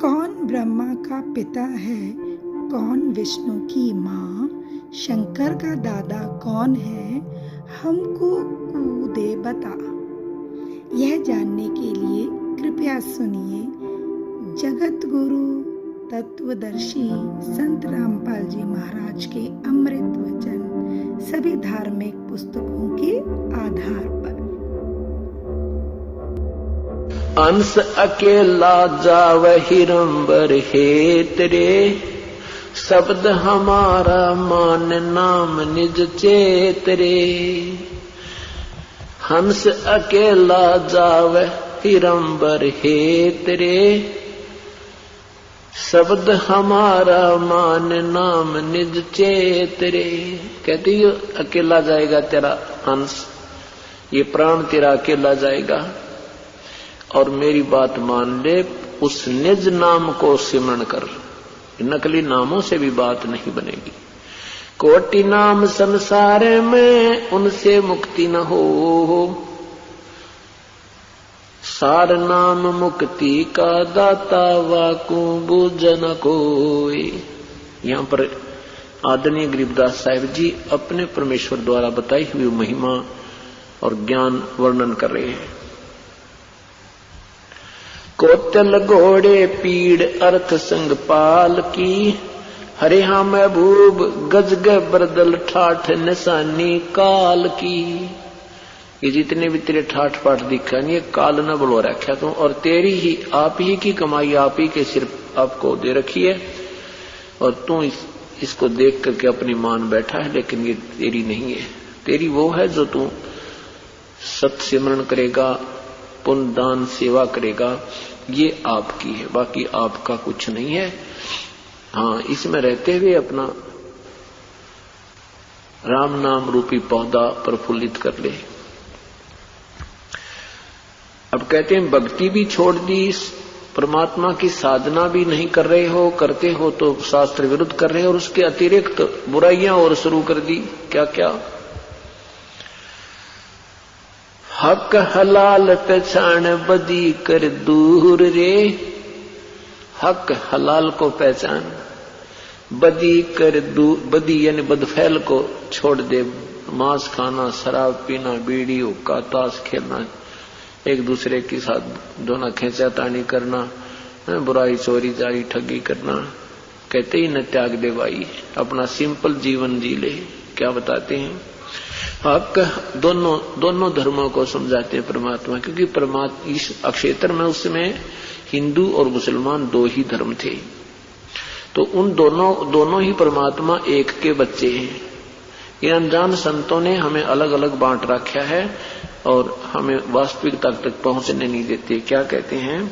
कौन ब्रह्मा का पिता है, कौन विष्णु की माँ, शंकर का दादा कौन है, हमको दे बता। यह जानने के लिए कृपया सुनिए जगत गुरु तत्वदर्शी संत रामपाल जी महाराज के अमृत वचन सभी धार्मिक पुस्तकों के आधार पर। अंश अकेला जाव हिरंबर हेतरे, शब्द हमारा मान नाम निज चेतरे। हंस अकेला जाव हिरंबर हेतरे, शब्द हमारा मान नाम निज चेतरे। कहती है अकेला जाएगा तेरा हंस, ये प्राण तेरा अकेला जाएगा, और मेरी बात मान ले, उस निज नाम को सिमरण कर। नकली नामों से भी बात नहीं बनेगी। कोटि नाम संसार में उनसे मुक्ति न हो, सार नाम मुक्ति का दाता वाकू बूझन कोई। यहाँ पर आदरणीय गरीबदास साहिब जी अपने परमेश्वर द्वारा बताई हुई महिमा और ज्ञान वर्णन कर रहे हैं। कोतल घोड़े पीड़ अर्थ संग पाल की, हरे हाँ महबूब गजग बरदल ठाठ निशानी काल की। ये जितने भी तेरे ठाठ पाठ दिखा ये काल न बलो रखा तुम, और तेरी ही आप ही की कमाई आप ही के सिर आपको दे रखी है, और तू इसको देख करके अपनी मान बैठा है, लेकिन ये तेरी नहीं है। तेरी वो है जो तू सत सिमरण करेगा, पुण्य दान सेवा करेगा, ये आपकी है, बाकी आपका कुछ नहीं है। हाँ, इसमें रहते हुए अपना राम नाम रूपी पौधा प्रफुल्लित कर ले। अब कहते हैं भक्ति भी छोड़ दी, परमात्मा की साधना भी नहीं कर रहे हो, करते हो तो शास्त्र विरुद्ध कर रहे हो, और उसके अतिरिक्त बुराइयां और शुरू कर दी। क्या क्या? हक हलाल पहचान बदी कर दूर रे, हक हलाल को पहचान, बदी कर दूर, बदी यानी बदफैल को छोड़ दे। मांस खाना, शराब पीना, बीड़ी हुक्का, ताश खेलना, एक दूसरे के साथ दोना खींचातानी करना, बुराई चोरी जारी ठगी करना, कहते ही न त्याग दे भाई, अपना सिंपल जीवन जी ले। क्या बताते हैं? हक दोनों धर्मों को समझाते हैं परमात्मा, क्योंकि परमात्मा इस क्षेत्र में उस समय हिंदू और मुसलमान दो ही धर्म थे, तो उन दोनों ही परमात्मा एक के बच्चे हैं। ये अनजान संतों ने हमें अलग अलग बांट रखा है और हमें वास्तविकता तक पहुंचने नहीं देते। क्या कहते हैं?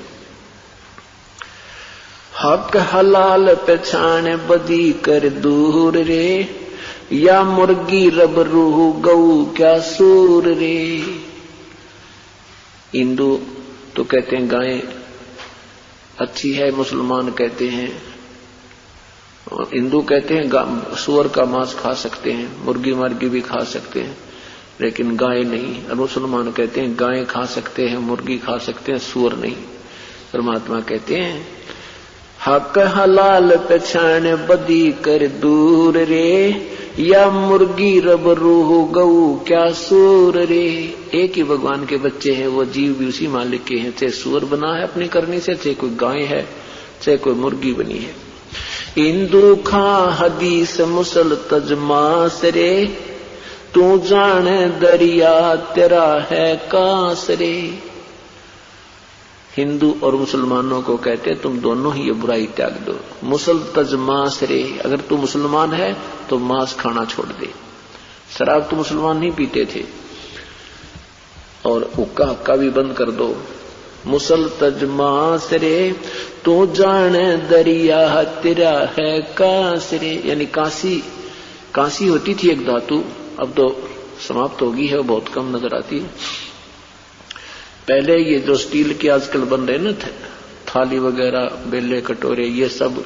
हक हलाल पहचान बदी कर दूर रे, या मुर्गी रब रूह गऊ क्या सूर रे। हिंदू तो कहते हैं गाय अच्छी है, मुसलमान कहते हैं, हिंदू कहते हैं सूअर का मांस खा सकते हैं, मुर्गी मर्गी भी खा सकते हैं, लेकिन गाय नहीं। और मुसलमान कहते हैं गाय खा सकते हैं, मुर्गी खा सकते हैं, सूअर नहीं। परमात्मा कहते हैं हक हलाल पहचान बदी कर दूर रे, या मुर्गी रब रूह गऊ क्या सूर रे। एक ही भगवान के बच्चे हैं, वो जीव भी उसी मालिक के हैं, चाहे सूअर बना है अपनी करनी से, चाहे कोई गाय है, चाहे कोई मुर्गी बनी है। हिंदू खा हदीस मुसल तजमास रे, तू जाने दरिया तेरा है कांस रे। हिंदू और मुसलमानों को कहते तुम दोनों ही ये बुराई त्याग दो। मुसल तज मांस रे, अगर तू मुसलमान है तो मांस खाना छोड़ दे। शराब तो मुसलमान नहीं पीते थे, और हुक्का हक्का भी बंद कर दो। मुसल तज मांस रे, तू जाने दरिया तेरा है कांस रे। यानी कांसी होती थी एक धातु, अब तो समाप्त होगी है, बहुत कम नजर आती है। पहले ये जो स्टील के आजकल बन रहे ना थाली वगैरह, बेले कटोरे, ये सब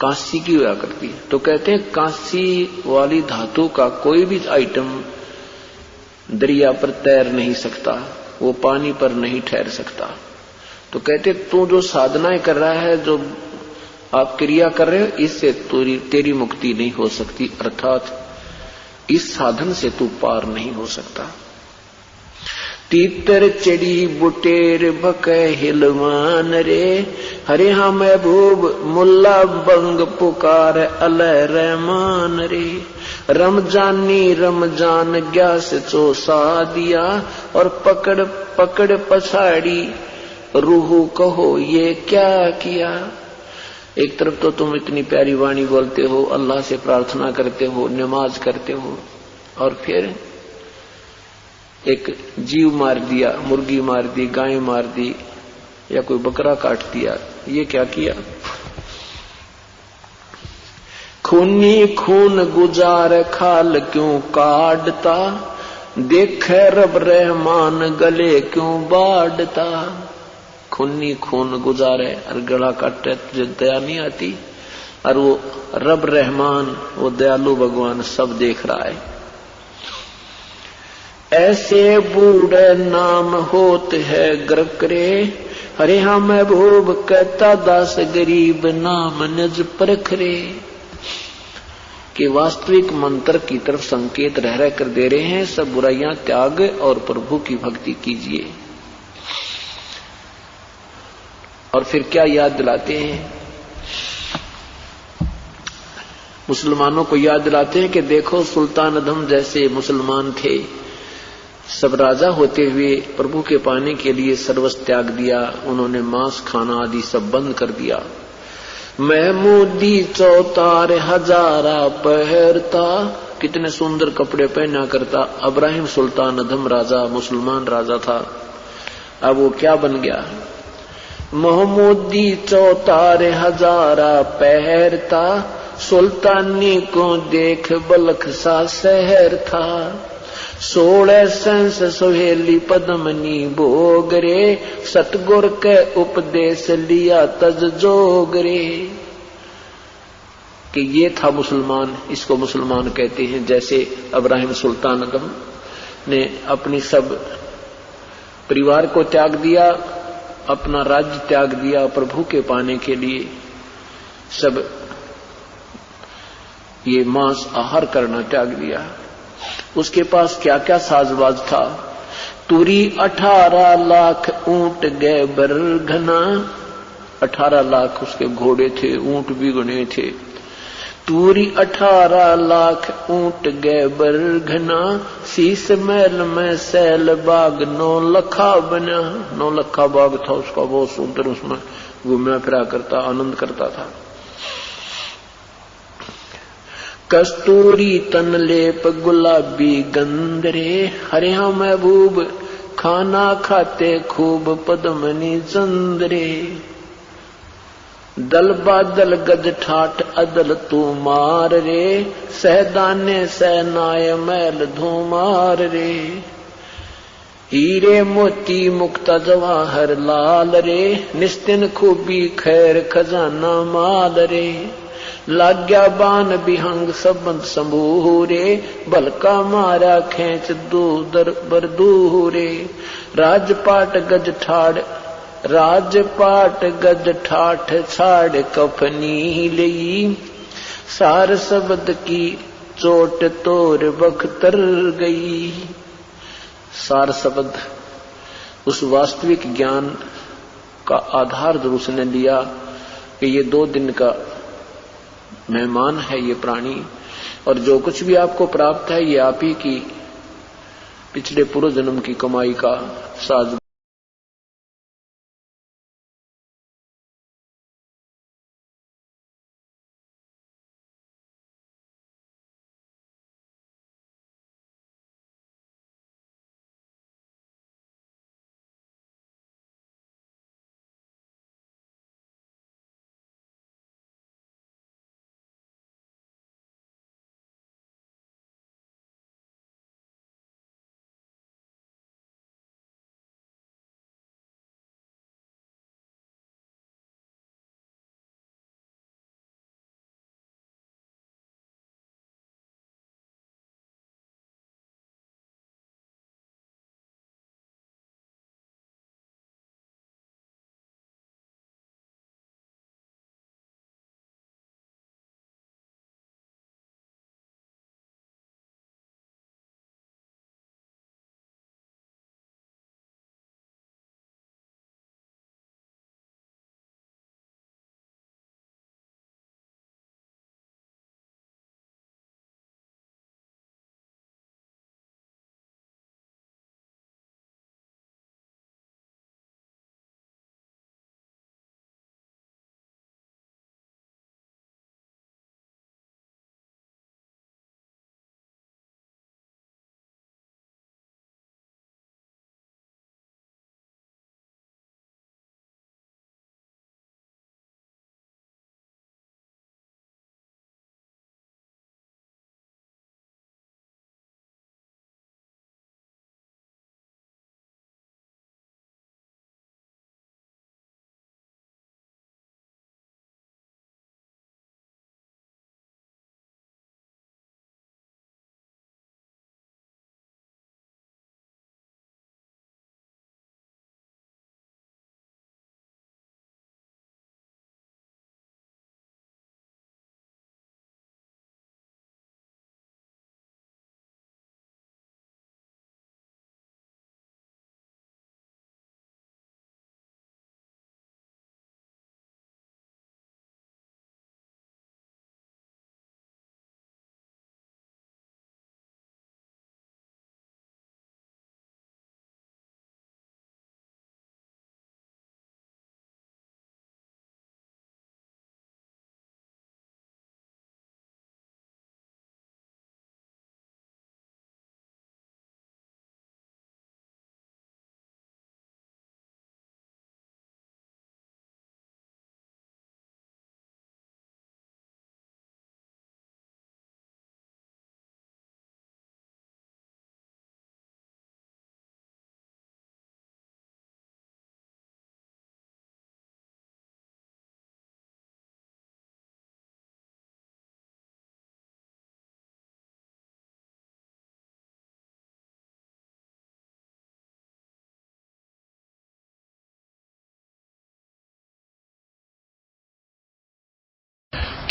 कांसी की हुआ करती है। तो कहते हैं कांसी वाली धातु का कोई भी आइटम दरिया पर तैर नहीं सकता, वो पानी पर नहीं ठहर सकता। तो कहते तू जो साधनाएं कर रहा है, जो आप क्रिया कर रहे हो, इससे तेरी मुक्ति नहीं हो सकती, अर्थात इस साधन से तू पार नहीं हो सकता। तीतर चढ़ी बुटेर बके हिलवान रे, हरे हाँ महबूब मुल्ला बंग पुकार अल रहमान रे। रमजानी रमजान ग्यास चोसा दिया, और पकड़ पकड़ पछाड़ी रूह कहो ये क्या किया। एक तरफ तो तुम इतनी प्यारी वाणी बोलते हो, अल्लाह से प्रार्थना करते हो, नमाज करते हो, और फिर एक जीव मार दिया, मुर्गी मार दी, गाय मार दी, या कोई बकरा काट दिया, ये क्या किया। खूनी खून गुजार खाल क्यों काटता, देखे रब रहमान गले क्यों बाढ़ता। खूनी खून गुजारे और गला काटे, तुझे दया नहीं आती, और वो रब रहमान, वो दयालु भगवान सब देख रहा है। ऐसे बूढ़े नाम होत है ग्रक रे, हरे हाँ महबूब कहता दास गरीब नाम निज परख रे। कि वास्तविक मंत्र की तरफ संकेत रह रह कर दे रहे हैं, सब बुराइयां त्याग और प्रभु की भक्ति कीजिए। और फिर क्या याद दिलाते हैं, मुसलमानों को याद दिलाते हैं कि देखो सुल्तान अदम जैसे मुसलमान थे, सब राजा होते हुए प्रभु के पाने के लिए सर्वस्व त्याग दिया, उन्होंने मांस खाना आदि सब बंद कर दिया। महमूदी चौतार हजारा पहरता, कितने सुंदर कपड़े पहना करता। इब्राहिम सुल्तान अदम राजा, मुसलमान राजा था, अब वो क्या बन गया। महमूदी चौतार हजारा पहरता, सुल्तानी को देख बलख सा शहर था। 16 संस सोहेली पद्मनी भोगरे, सतगुर के उपदेश लिया तज जोगरे। कि ये था मुसलमान, इसको मुसलमान कहते हैं। जैसे इब्राहिम सुल्तान अदम ने अपनी सब परिवार को त्याग दिया, अपना राज्य त्याग दिया प्रभु के पाने के लिए, सब ये मांस आहार करना त्याग दिया। उसके पास क्या क्या साजबाज था। तुरी 18 लाख ऊंट गए बरघना, 18 लाख उसके घोड़े थे, ऊंट भी गुने थे। तुरी 18 लाख ऊंट गए बरघना, शीश महल में सैल बाग 9 लखा बना। 9 लखा बाग था उसका, बहुत सुंदर, उसमें घूमना फिरा करता, आनंद करता था। कस्तूरी तन लेप गुलाबी गंधरे, हरे हाँ महबूब खाना खाते खूब पद्मनी चंद्रे। दल बादल गज ठाठ अदल तू मार रे, सहदाने सहनाय मैल धूमार रे। हीरे मोती मुक्ता जवाहर लाल रे, निस्तिन खूबी खैर खजाना माल रे। लाग्या बान बिहंग सबंत संभूरे, बलका मारा खेच दूदर बरदूरे। राजपाट गज ठाड़ राजपाट गज ठाठ छाड़ कफनी लई, सार शब्द की चोट तोर बख्तर गई। सार शब्द उस वास्तविक ज्ञान का आधार जो उसने लिया कि ये 2 दिन का मेहमान है ये प्राणी, और जो कुछ भी आपको प्राप्त है ये आप ही की पिछले पूर्व जन्म की कमाई का साज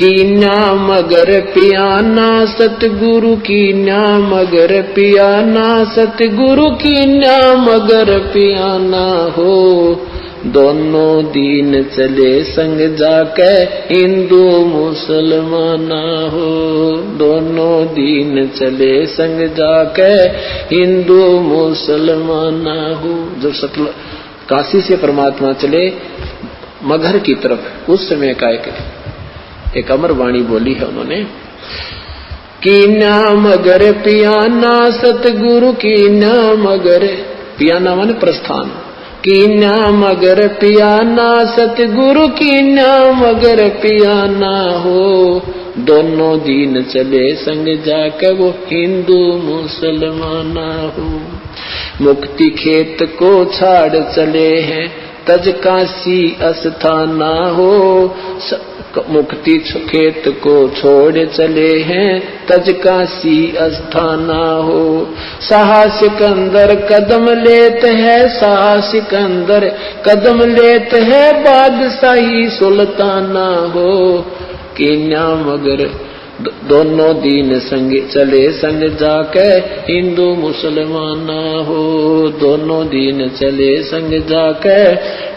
कीन्या मगर पियाना सतगुरु कीन्या मगर पियाना सतगुरु कीन्या मगर पियाना हो। दोनों दीन चले संग जाके हिंदू मुसलमाना हो। दोनों दीन चले संग जाके हिंदू मुसलमाना हो। जब काशी से परमात्मा चले मगहर की तरफ, उस समय का एक अमर वाणी बोली है उन्होंने, कीन्या मगर पियाना सतगुरु कीन्या मगर, पियाना माने प्रस्थान, कीन्या मगर पियाना सतगुरु कीन्या मगर पियाना हो। दोनों दीन चले संग जाकर वो हिंदू मुसलमाना हो। मुक्ति खेत को छाड़ चले हैं तज काशी अस्थाना हो। मुक्ति खेत को छोड़ चले हैं तज काशी अस्थाना हो। साहसिक अंदर कदम लेते हैं, साहसिक अंदर कदम लेते हैं बादशाही सुल्ताना हो। कीन्या मगर दोनों दीन संग चले संग जाके हिंदू मुसलमाना हो। दोनों दीन चले संग जाके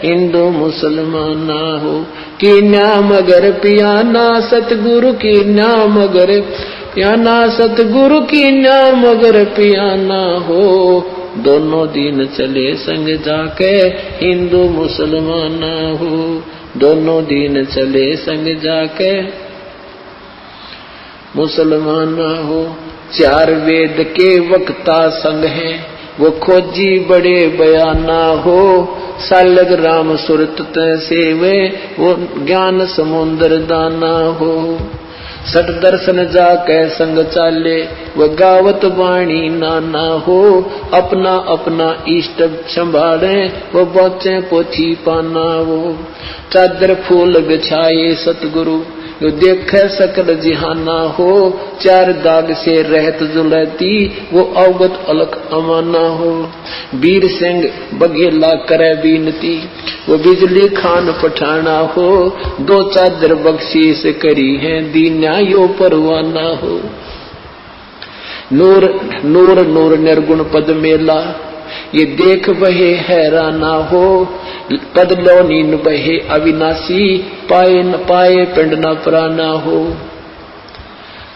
हिंदू मुसलमाना हो। कीन्या मगर पियाना सतगुरु कीन्या मगर पियाना सतगुरु कीन्या मगर पियाना हो। दोनों दीन चले संग जाके हिंदू मुसलमाना हो। दोनों दीन चले संग जाके मुसलमाना हो। चार वेद के वक्ता संग हैं वो खोजी बड़े बयाना हो। सालग राम सुरत सेवे वो ज्ञान समुद्र दाना हो। सठ दर्शन जाके संग चाले वो गावत वाणी नाना हो। अपना अपना इष्ट संभाले वो बचे पोथी पाना हो। चादर फूल बिछाए सतगुरु जो देख सकल जिहाना हो। चार दाग से रहत जुलती वो अवगत अलख अमाना हो। वीर सिंह बघेला करे बीनती वो बिजली खान पठाना हो। दो चादर बख्शीश करी है दीन्या यो परवाना हो। नूर नूर नूर निर्गुण पद मेला ये देख बहे हैराना हो। पद लो नीन बहे अविनाशी पाए न पाए पिंड न प्राना हो।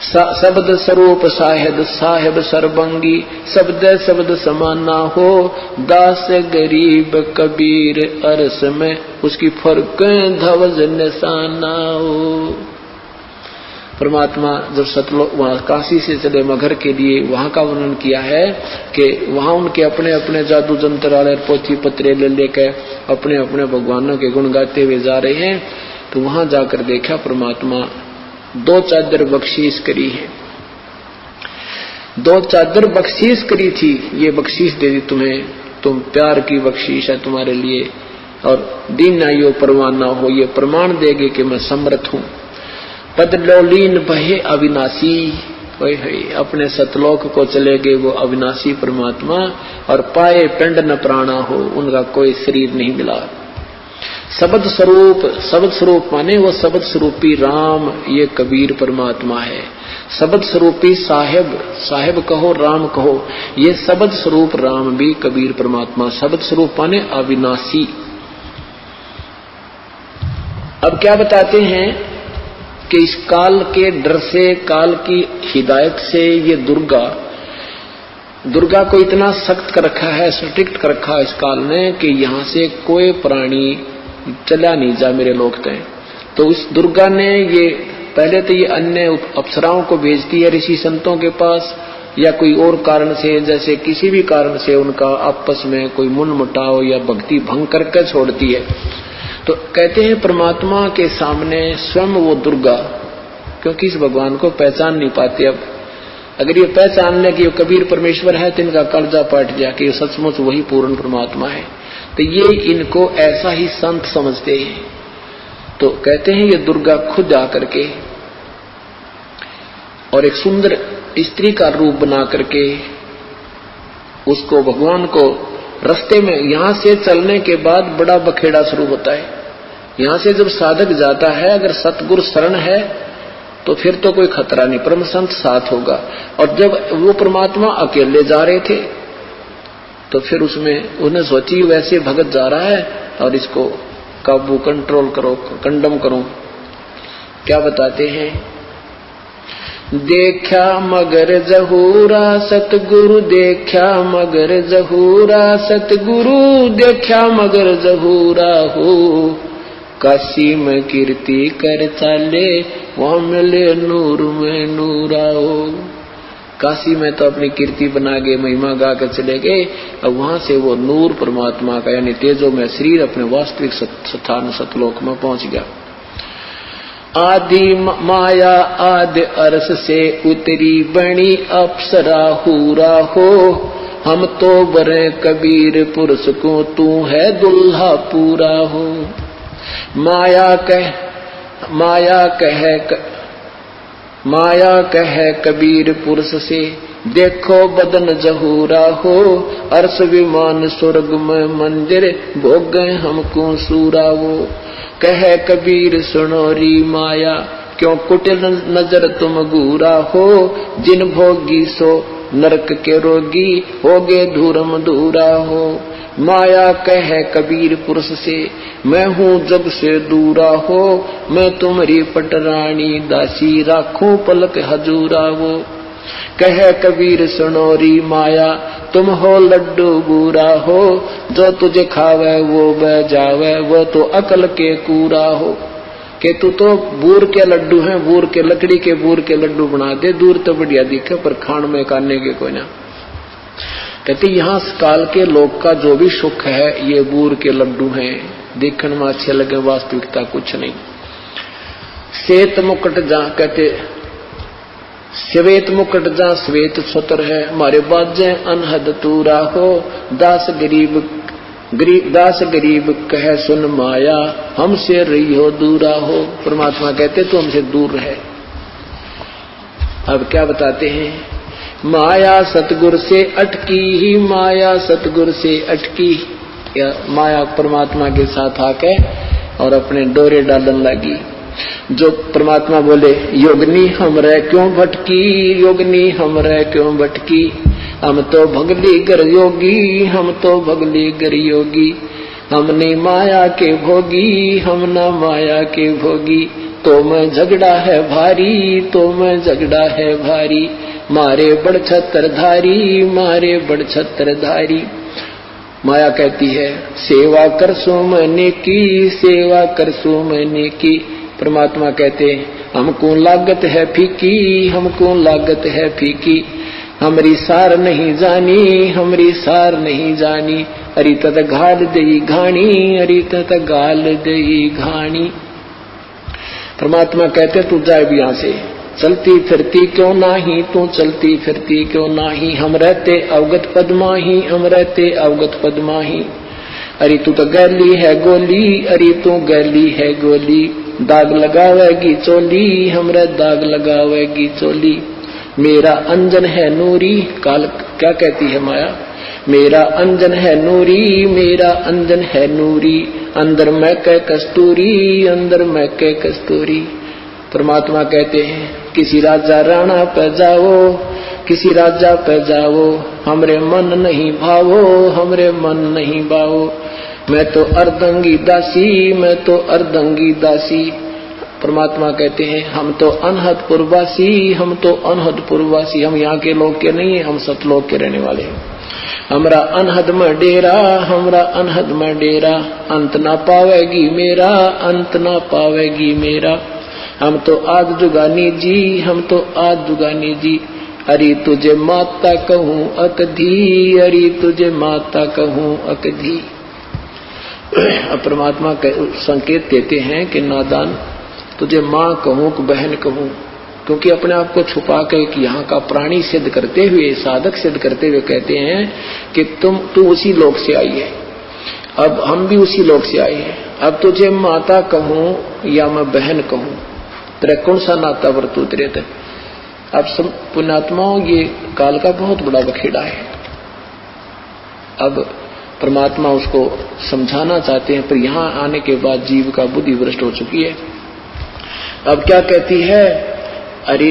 शब्द स्वरूप साहेब साहेब सरबंगी शब्द शब्द समाना हो। दास गरीब कबीर अरस में उसकी फर्क धवज निशाना हो। परमात्मा जब सतलोक वहां काशी से चले मगहर के लिए, वहां का वर्णन किया है कि वहां उनके अपने अपने जादू जंत्र वाले पोथी पत्रे ले लेकर अपने अपने भगवानों के गुण गाते हुए जा रहे हैं। तो वहां जाकर देखा परमात्मा दो चादर बख्शीश करी है। दो चादर बख्शीश करी थी, ये बख्शीश दे दी तुम्हें, तुम प्यार की बख्शीश है तुम्हारे लिए। और दीन आयो परवाना हो, ये प्रमाण देगे कि मैं समर्थ हूं। पद लोलीन बहे अविनाशी, अपने सतलोक को चले गए वो अविनाशी परमात्मा। और पाए पिंड न प्राणा हो, उनका कोई शरीर नहीं मिला। शब्द स्वरूप, शब्द स्वरूप माने वो शब्द स्वरूपी राम, ये कबीर परमात्मा है। शब्द स्वरूपी साहेब, साहेब कहो राम कहो, ये शब्द स्वरूप राम भी कबीर परमात्मा। शब्द स्वरूप माने अविनाशी। अब क्या बताते हैं कि इस काल के डर से, काल की हिदायत से ये दुर्गा को इतना सख्त कर रखा है, स्ट्रिक्ट कर रखा है इस काल ने कि यहां से कोई प्राणी चला नहीं जा मेरे लोक तय। तो इस दुर्गा ने ये पहले तो ये अन्य अप्सराओं को भेजती है ऋषि संतों के पास, या कोई और कारण से, जैसे किसी भी कारण से उनका आपस में कोई मनमुटाव या भक्ति भंग करके छोड़ती है। तो कहते हैं परमात्मा के सामने स्वयं वो दुर्गा, क्योंकि इस भगवान को पहचान नहीं पाते। अब अगर ये पहचान ले कि ये कबीर परमेश्वर है तो इनका कर्जा पाट गया कि ये सचमुच वही पूर्ण परमात्मा है। तो ये इनको ऐसा ही संत समझते हैं। तो कहते हैं ये दुर्गा खुद आकर के और एक सुंदर स्त्री का रूप बना करके उसको, भगवान को रास्ते में, यहां से चलने के बाद बड़ा बखेड़ा शुरू होता है। यहां से जब साधक जाता है, अगर सतगुरु शरण है तो फिर तो कोई खतरा नहीं, परम संत साथ होगा। और जब वो परमात्मा अकेले जा रहे थे तो फिर उसमें उन्हें सोची वैसे भगत जा रहा है और इसको काबू कंट्रोल करो, कंडम करो। क्या बताते हैं, देखा मगर जहूरा सतगुरु, देखा मगर जहूरा सतगुरु, देखा मगर जहूरा हो, काशी में कीर्ति कर चाले, वहां मिले नूर में नूरा हो। काशी में तो अपनी कीर्ति बना के महिमा गा कर चले गए, अब वहां से वो नूर परमात्मा का यानी तेजो में शरीर अपने वास्तविक स्थान सतलोक में पहुंच गया। आदि माया आदि अरस से उतरी बनी अप्सरा हूरा हो, हम तो बरे कबीर पुरुष को, तू है दुल्हा पूरा हो। माया कहे कबीर पुरुष से, देखो बदन जहूरा हो, अर्श विमान स्वर्ग में मंदिर, भोग गए हमको सूरा वो। कहे कबीर सुनोरी माया, क्यों कुटिल नजर तुम घूरा हो, जिन भोगी सो नरक के रोगी, होगे धूरम धूरा हो। माया कहे कबीर पुरुष से, मैं हूँ जग से दूरा हो, मैं तुम्हारी पटरानी दासी, राखूं पलक हजूरा वो। कहे कबीर सुनोरी माया, तुम हो लड्डू बूरा हो, जो तुझे खावे वो बह जावे, वो तो अकल के कूरा हो। कि तू तो बूर के लड्डू हैं, बूर के लकड़ी के बूर के लड्डू बना दे, दूर तो बढ़िया दिखे पर खान में काटने के कोई ना। कहते यहाँ काल के लोग का जो भी सुख है ये बूर के लड्डू हैं, देखने में अच्छे लगे, वास्तविकता कुछ नहीं। श्वेत मुकुट जहाँ कहते श्वेत मुकुट जहाँ श्वेत छत्र है, हमारे बाजे अनहद तूरा हो, दास गरीब कहे सुन माया, हमसे रही हो दूरा हो। परमात्मा कहते तो हमसे दूर रहे। अब क्या बताते हैं, माया सतगुर से अटकी ही, माया सतगुर से अटकी। या माया परमात्मा के साथ आके और अपने डोरे डालन लगी। जो परमात्मा बोले योगनी हमरे क्यों भटकी, योगनी हमरे क्यों भटकी, हम तो भगली गर योगी, हम तो भगली गर योगी, हमने माया के भोगी, हम न माया के भोगी, तो मैं झगड़ा है भारी, तो मैं झगड़ा है भारी, मारे बड़ छत्रधारी, मारे बड़ छत्रधारी। माया कहती है सेवा कर सो मैंने की, सेवा कर सो मैंने की। परमात्मा कहते हमको लागत है फीकी, हमको लागत है फीकी, हमरी सार नहीं जानी, हमरी सार नहीं जानी, अरी तत घाल दई घाणी, अरी तत गाल दई घाणी। परमात्मा कहते तू जाए भी यहाँ से, चलती फिरती क्यों नाही, तू चलती फिरती क्यों नाही, हम रहते अवगत पद्माही, हम रहते अवगत पद्माही। अरे तू तो गैली है गोली, अरे तू गैली है गोली, दाग लगावेगी चोली, हमरे दाग लगावेगी चोली। मेरा अंजन है नूरी, काल क्या कहती है माया, मेरा अंजन है नूरी, मेरा अंजन है नूरी, अंदर मैं कह कस्तूरी, अंदर मैं कह कस्तूरी। परमात्मा कहते हैं किसी राजा राणा पे जाओ, किसी राजा पे जाओ, हमरे मन नहीं भावो, हमरे मन नहीं भावो, मैं तो अर्धंगी दासी, मैं तो अर्धंगी दासी। परमात्मा कहते हैं हम तो अनहदपुरवासी, हम तो अनहदपुरवासी, हम यहाँ के लोग के नहीं है, हम सतलोक के रहने वाले हैं। हमरा अनहद में डेरा, हमरा अनहद में डेरा, अंत ना पावेगी मेरा, अंत ना पावेगी मेरा। हम तो आद जुगानी जी, हम तो आद जुगानी जी, अरे तुझे माता कहूँ अकधी, अरे तुझे माता कहूँ अकधी। परमात्मा संकेत देते हैं कि नादान तुझे माँ कहूँ कि बहन कहूँ, क्योंकि अपने आप को छुपा के कि यहाँ का प्राणी सिद्ध करते हुए, साधक सिद्ध करते हुए कहते हैं कि तू उसी लोक से आई है, अब हम भी उसी लोक से आए हैं, अब तुझे माता कहूँ या मैं बहन कहूँ, तेरा कौन सा नाता वर्तू तेरे तक। अब सब पुण्यात्माओं ये काल का बहुत बड़ा बखेड़ा है। अब परमात्मा उसको समझाना चाहते हैं, पर यहाँ आने के बाद जीव का बुद्धि भ्रष्ट हो चुकी है। अब क्या कहती है अरे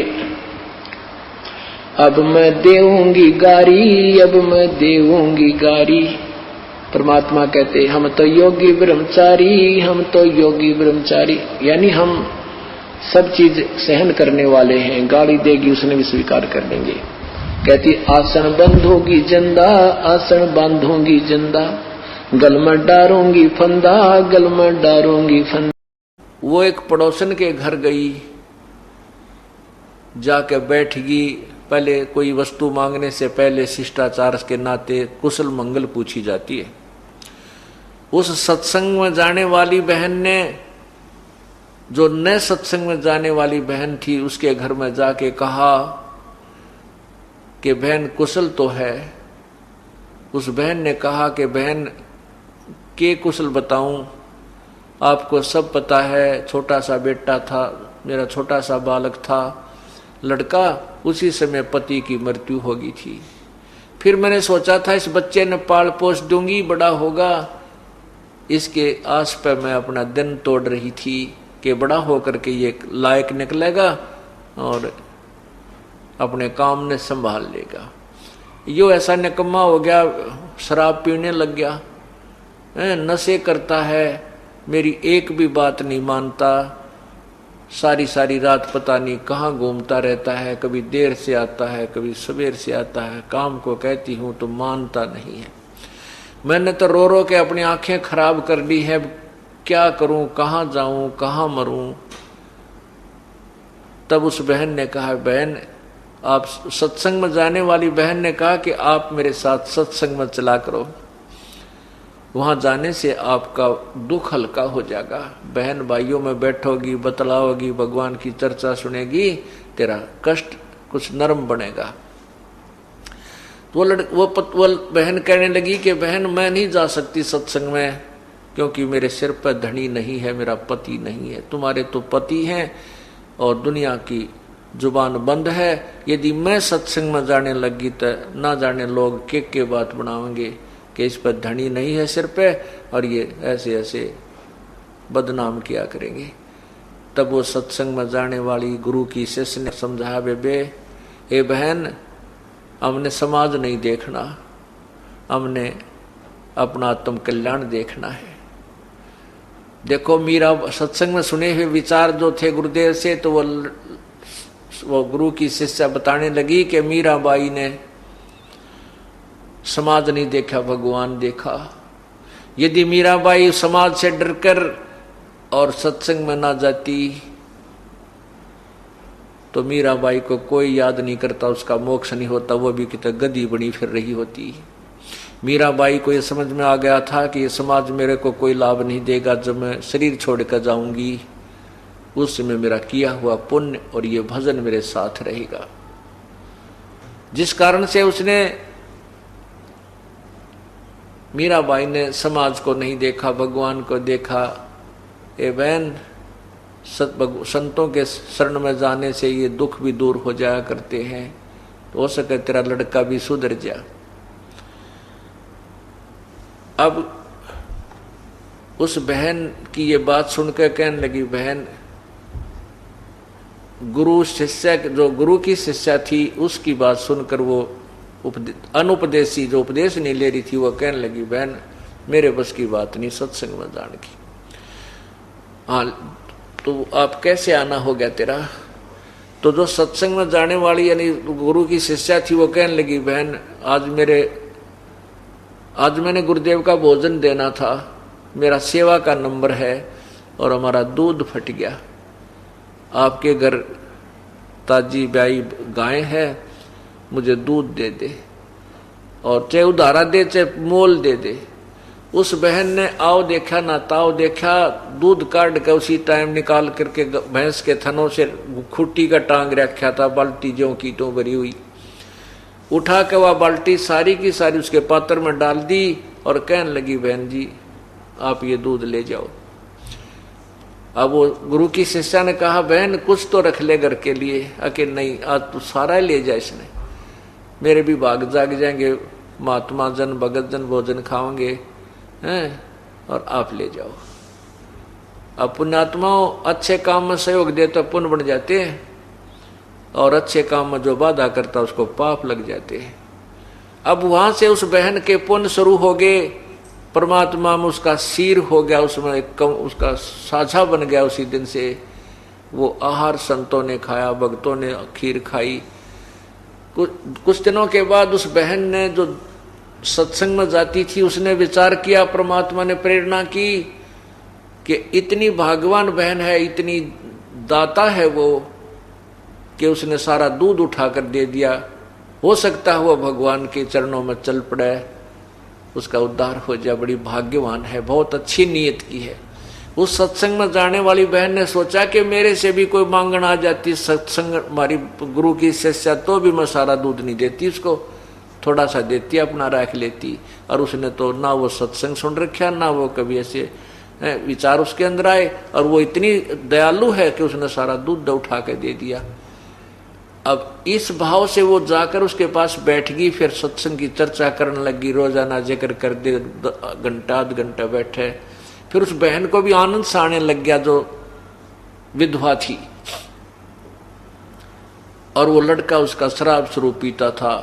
अब मैं देऊंगी गारी, अब मैं देऊंगी गारी। परमात्मा कहते हम तो योगी ब्रह्मचारी, हम तो योगी ब्रह्मचारी, यानी हम सब चीज सहन करने वाले हैं। गाली देगी उसने भी स्वीकार कर लेंगे। कहती आसन बंधोगी जंदा, आसन बांधूंगी जंदा, गल में डारूंगी फंदा, गल में डारूंगी फंदा। वो एक पड़ोसन के घर गई, जाके बैठ गई। पहले कोई वस्तु मांगने से पहले शिष्टाचार के नाते कुशल मंगल पूछी जाती है। उस सत्संग में जाने वाली बहन ने, जो नए सत्संग में जाने वाली बहन थी, उसके घर में जाके कहा कि बहन कुशल तो है। उस बहन ने कहा कि बहन के कुशल बताऊं, आपको सब पता है, छोटा सा बेटा था, मेरा छोटा सा बालक था, लड़का, उसी समय पति की मृत्यु हो गई थी। फिर मैंने सोचा था इस बच्चे ने पाल पोस दूंगी, बड़ा होगा, इसके आस पर मैं अपना दिन तोड़ रही थी कि बड़ा होकर के ये लायक निकलेगा और अपने काम ने संभाल लेगा। यो ऐसा निकम्मा हो गया, शराब पीने लग गया, नशे करता है, मेरी एक भी बात नहीं मानता, सारी सारी रात पता नहीं कहाँ घूमता रहता है, कभी देर से आता है, कभी सवेर से आता है, काम को कहती हूँ तो मानता नहीं है। मैंने तो रो रो के अपनी आंखें खराब कर ली है, क्या करूं, कहाँ जाऊं, कहाँ मरूं। तब उस बहन ने कहा, बहन आप सत्संग में जाने वाली बहन ने कहा कि आप मेरे साथ सत्संग में चला करो, वहां जाने से आपका दुख हल्का हो जाएगा। बहन भाइयों में बैठोगी, बतलाओगी, भगवान की चर्चा सुनेगी, तेरा कष्ट कुछ नरम बनेगा। वो बहन कहने लगी कि बहन मैं नहीं जा सकती सत्संग में, क्योंकि मेरे सिर पर धनी नहीं है, मेरा पति नहीं है। तुम्हारे तो पति हैं और दुनिया की जुबान बंद है। यदि मैं सत्संग में जाने लगी तो ना जाने लोग के बात बनाएंगे कि इस पर धनी नहीं है सिर पे, और ये ऐसे ऐसे बदनाम किया करेंगे। तब वो सत्संग में जाने वाली गुरु की शिष्य ने समझाया, बेबे ए बहन, हमने समाज नहीं देखना, हमने अपना आत्म कल्याण देखना है। देखो मीरा सत्संग में सुने हुए विचार जो थे गुरुदेव से, तो वो गुरु की शिष्या बताने लगी कि मीराबाई ने समाज नहीं देखा, भगवान देखा। यदि मीराबाई समाज से डरकर और सत्संग में ना जाती तो मीराबाई को कोई याद नहीं करता, उसका मोक्ष नहीं होता, वो भी कितने गधी बनी फिर रही होती। मीराबाई को ये समझ में आ गया था कि ये समाज मेरे को कोई लाभ नहीं देगा, जब मैं शरीर छोड़कर जाऊंगी उस समय मेरा किया हुआ पुण्य और ये भजन मेरे साथ रहेगा। जिस कारण से उसने, मीराबाई ने समाज को नहीं देखा, भगवान को देखा। ए बहन, संतों के शरण में जाने से ये दुख भी दूर हो जाया करते हैं, तो हो सके तेरा लड़का भी सुधर जा। अब उस बहन की ये बात सुनकर कहने लगी, बहन गुरु शिष्य, जो गुरु की शिष्या थी, उसकी बात सुनकर वो अनुपदेशी जो उपदेश नहीं ले रही थी, वो कहने लगी, बहन मेरे बस की बात नहीं सत्संग में जाने की। हाँ, तो आप कैसे आना हो गया तेरा? तो जो सत्संग में जाने वाली यानी गुरु की शिष्या थी, वो कहने लगी, बहन आज मैंने गुरुदेव का भोजन देना था, मेरा सेवा का नंबर है और हमारा दूध फट गया। आपके घर ताजी ब्याई गाय है, मुझे दूध दे दे, और चाहे उधारा दे चाहे मोल दे दे। उस बहन ने आओ देखा ना ताओ देखा, दूध काट के उसी टाइम निकाल करके भैंस के थनों से खुट्टी का टांग रखा था, बाल्टी ज्यों की तो भरी हुई, उठा के वह बाल्टी सारी की सारी उसके पात्र में डाल दी और कहने लगी, बहन जी आप ये दूध ले जाओ। अब वो गुरु की शिष्या ने कहा, बहन कुछ तो रख ले घर के लिए। अके नहीं, आज तो सारा ले जाए इसने, मेरे भी भाग जाग जाएंगे, महात्मा जन भगत जन भोजन खाओगे हैं, और आप ले जाओ। अब पुण्यात्माओं अच्छे काम में सहयोग दे तो पुण्य बन जाते हैं। और अच्छे काम में जो बाधा करता उसको पाप लग जाते हैं। अब वहां से उस बहन के पुण्य शुरू हो गए, परमात्मा में उसका सिर हो गया, उसमें उसका साझा बन गया। उसी दिन से वो आहार संतों ने खाया, भक्तों ने खीर खाई। कुछ दिनों के बाद उस बहन ने जो सत्संग में जाती थी, उसने विचार किया, परमात्मा ने प्रेरणा की कि इतनी भाग्यवान बहन है, इतनी दाता है वो, कि उसने सारा दूध उठाकर दे दिया। हो सकता है वो भगवान के चरणों में चल पड़े, उसका उद्धार हो जाए, बड़ी भाग्यवान है, बहुत अच्छी नीयत की है। उस सत्संग में जाने वाली बहन ने सोचा कि मेरे से भी कोई मांगन आ जाती सत्संग, हमारी गुरु की शिष्या, तो भी मैं सारा दूध नहीं देती उसको, थोड़ा सा देती, अपना रख लेती। और उसने तो ना वो सत्संग सुन रखा, ना वो कभी ऐसे विचार उसके अंदर आए, और वो इतनी दयालु है कि उसने सारा दूध उठा के दे दिया। अब इस भाव से वो जाकर उसके पास बैठ गई, फिर सत्संग की चर्चा करने लगी, रोजाना जिक्र कर दे, घंटा आध घंटा बैठे। फिर उस बहन को भी आनंद सा आने लग गया जो विधवा थी, और वो लड़का उसका शराब स्वरूप पीता था।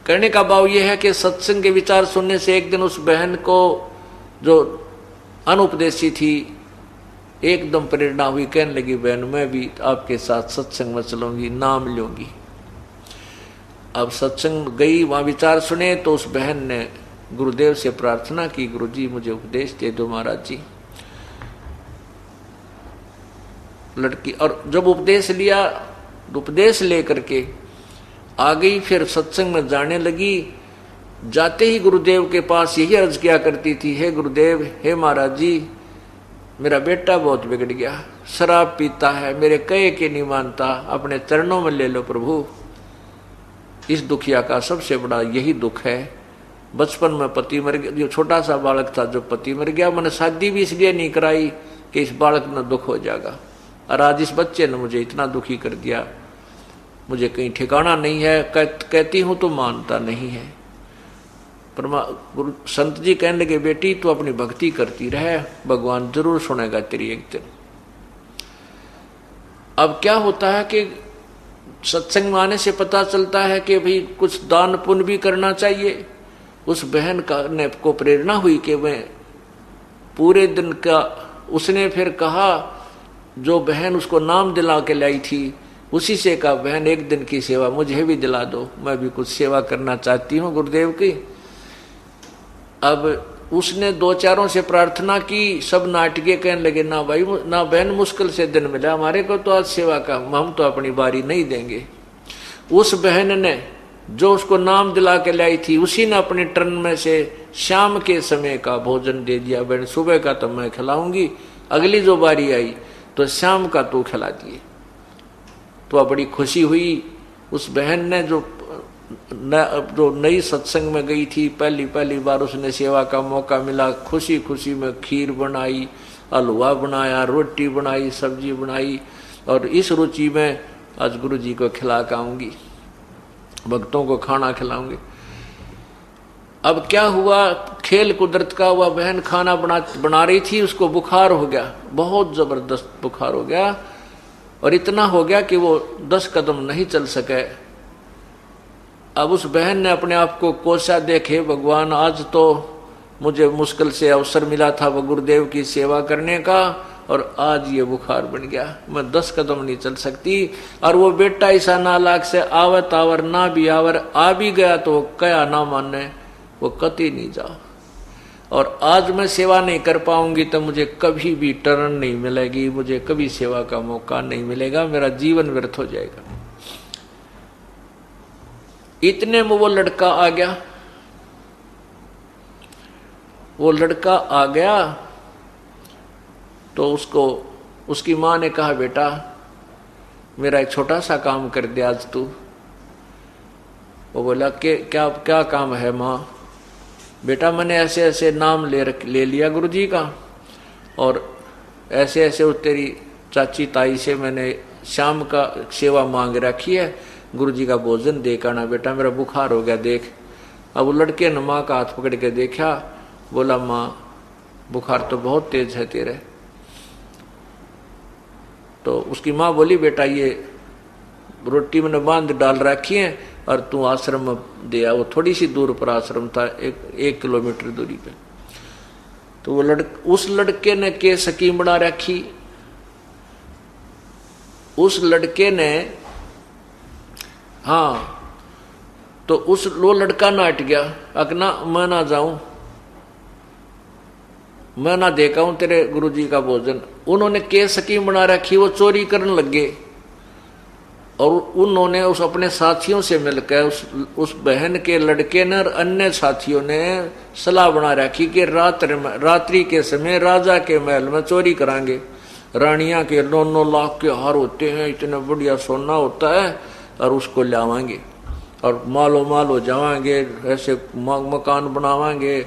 कहने का भाव यह है कि सत्संग के विचार सुनने से एक दिन उस बहन को जो अनुपदेशी थी एकदम प्रेरणा हुई, कहने लगी, बहन मैं भी आपके साथ सत्संग में चलूंगी, नाम लूंगी। अब सत्संग गई, वहां विचार सुने तो उस बहन ने गुरुदेव से प्रार्थना की, गुरुजी मुझे उपदेश दे दो महाराज जी। लड़की और जब उपदेश लिया, उपदेश लेकर के आ गई, फिर सत्संग में जाने लगी। जाते ही गुरुदेव के पास यही अर्ज किया करती थी, हे गुरुदेव, हे महाराज जी, मेरा बेटा बहुत बिगड़ गया, शराब पीता है, मेरे कहे के नहीं मानता, अपने चरणों में ले लो प्रभु। इस दुखिया का सबसे बड़ा यही दुख है। बचपन में पति मर गया, जो छोटा सा बालक था जो पति मर गया, मैंने शादी भी इसलिए नहीं कराई कि इस बालक में दुख हो जाएगा, और आज इस बच्चे ने मुझे इतना दुखी कर दिया, मुझे कहीं ठिकाना नहीं है, कहती हूं तो मानता नहीं है। गुरु संत जी कहने लगे, बेटी तू अपनी भक्ति करती रहे, भगवान जरूर सुनेगा तेरी एक दिन। अब क्या होता है कि सत्संग में आने से पता चलता है कि भाई कुछ दान पुण्य भी करना चाहिए। उस बहन ने को प्रेरणा हुई कि मैं पूरे दिन का, उसने फिर कहा, जो बहन उसको नाम दिला के लाई थी उसी से कहा, बहन एक दिन की सेवा मुझे भी दिला दो, मैं भी कुछ सेवा करना चाहती हूँ गुरुदेव की। अब उसने दो चारों से प्रार्थना की, सब नाटकीय कहने लगे, ना भाई ना बहन, मुश्किल से दिन मिला हमारे को तो आज सेवा का, हम तो अपनी बारी नहीं देंगे। उस बहन ने जो उसको नाम दिला के लाई थी, उसी ने अपने टर्न में से शाम के समय का भोजन दे दिया। बहन सुबह का तो मैं खिलाऊंगी, अगली जो बारी आई तो शाम का तू खिला दिए। तो बड़ी खुशी हुई उस बहन ने, जो नई सत्संग में गई थी, पहली बार उसने सेवा का मौका मिला, खुशी खुशी में खीर बनाई, हलवा बनाया, रोटी बनाई, सब्जी बनाई, और इस रुचि में आज गुरु जी को खिला के आऊंगी, भक्तों को खाना खिलाऊंगी। अब क्या हुआ, खेल कुदरत का हुआ, बहन खाना बना रही थी, उसको बुखार हो गया, बहुत जबरदस्त बुखार हो गया, और इतना हो गया कि वो 10 कदम नहीं चल सके। अब उस बहन ने अपने आप को कोसा, देखे भगवान आज तो मुझे मुश्किल से अवसर मिला था वो गुरुदेव की सेवा करने का, और आज ये बुखार बन गया, मैं 10 कदम नहीं चल सकती। और वो बेटा ऐसा नालायक से आवत आवर ना भी आवर, आ भी गया तो कया ना माने, वो कति नहीं जाओ, और आज मैं सेवा नहीं कर पाऊंगी तो मुझे कभी भी टर्न नहीं मिलेगी, मुझे कभी सेवा का मौका नहीं मिलेगा, मेरा जीवन व्यर्थ हो जाएगा। इतने में वो लड़का आ गया। वो लड़का आ गया तो उसको उसकी माँ ने कहा, बेटा मेरा एक छोटा सा काम कर दे आज तू। वो बोला कि क्या काम है माँ? बेटा मैंने ऐसे ऐसे नाम ले लिया गुरु जी का, और ऐसे ऐसे वो तेरी चाची ताई से मैंने शाम का सेवा मांग रखी है, गुरु जी का भोजन देकर आना बेटा, मेरा बुखार हो गया देख। अब वो लड़के ने माँ का हाथ पकड़ के देखा, बोला माँ बुखार तो बहुत तेज है तेरे। तो उसकी माँ बोली, बेटा ये रोटी मैंने बांध डाल रखी है और तू आश्रम में दे आ। वो थोड़ी सी दूर पर आश्रम था, 1 किलोमीटर दूरी पे। तो वो उस लड़के ने के स्कीम बना रखी। उस लड़के ने, हाँ, तो वो लड़का नाट गया, अकना मैं ना जाऊं, मैं ना देखा हूं तेरे गुरुजी का भोजन। उन्होंने के स्कीम बना रखी, वो चोरी करने लगे। और उन्होंने उस अपने साथियों से मिलकर उस बहन के लड़के ने और अन्य साथियों ने सलाह बना रखी कि रात्रि के समय राजा के महल में चोरी करांगे। रानियां के 9-9 लाख के हार होते हैं, इतना बढ़िया सोना होता है, और उसको लावांगे और मालो माल हो जावांगे, ऐसे मकान बनावांगे,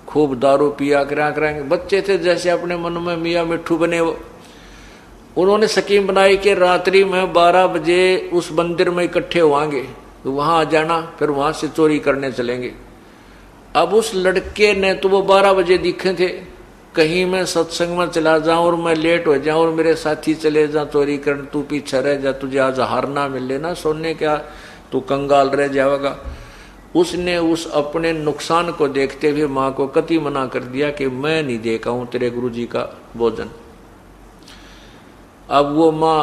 खूब दारू पिया कराएंगे। बच्चे थे जैसे अपने मन में मियाँ मिट्ठू बने। वो उन्होंने स्कीम बनाई कि रात्रि में 12 बजे उस मंदिर में इकट्ठे होंगे, तो वहां आ जाना, फिर वहां से चोरी करने चलेंगे। अब उस लड़के ने तो वो 12 बजे दिखे थे, कहीं मैं सत्संग में चला जाऊं और मैं लेट हो जाऊं और मेरे साथी चले जा चोरी करने, तू पीछे रह जा, तुझे आज हार ना मिले ना सोने क्या, तू कंगाल रह जाएगा। उसने उस अपने नुकसान को देखते हुए माँ को कति मना कर दिया कि मैं नहीं देखा हूं तेरे गुरुजी का भोजन। अब वो माँ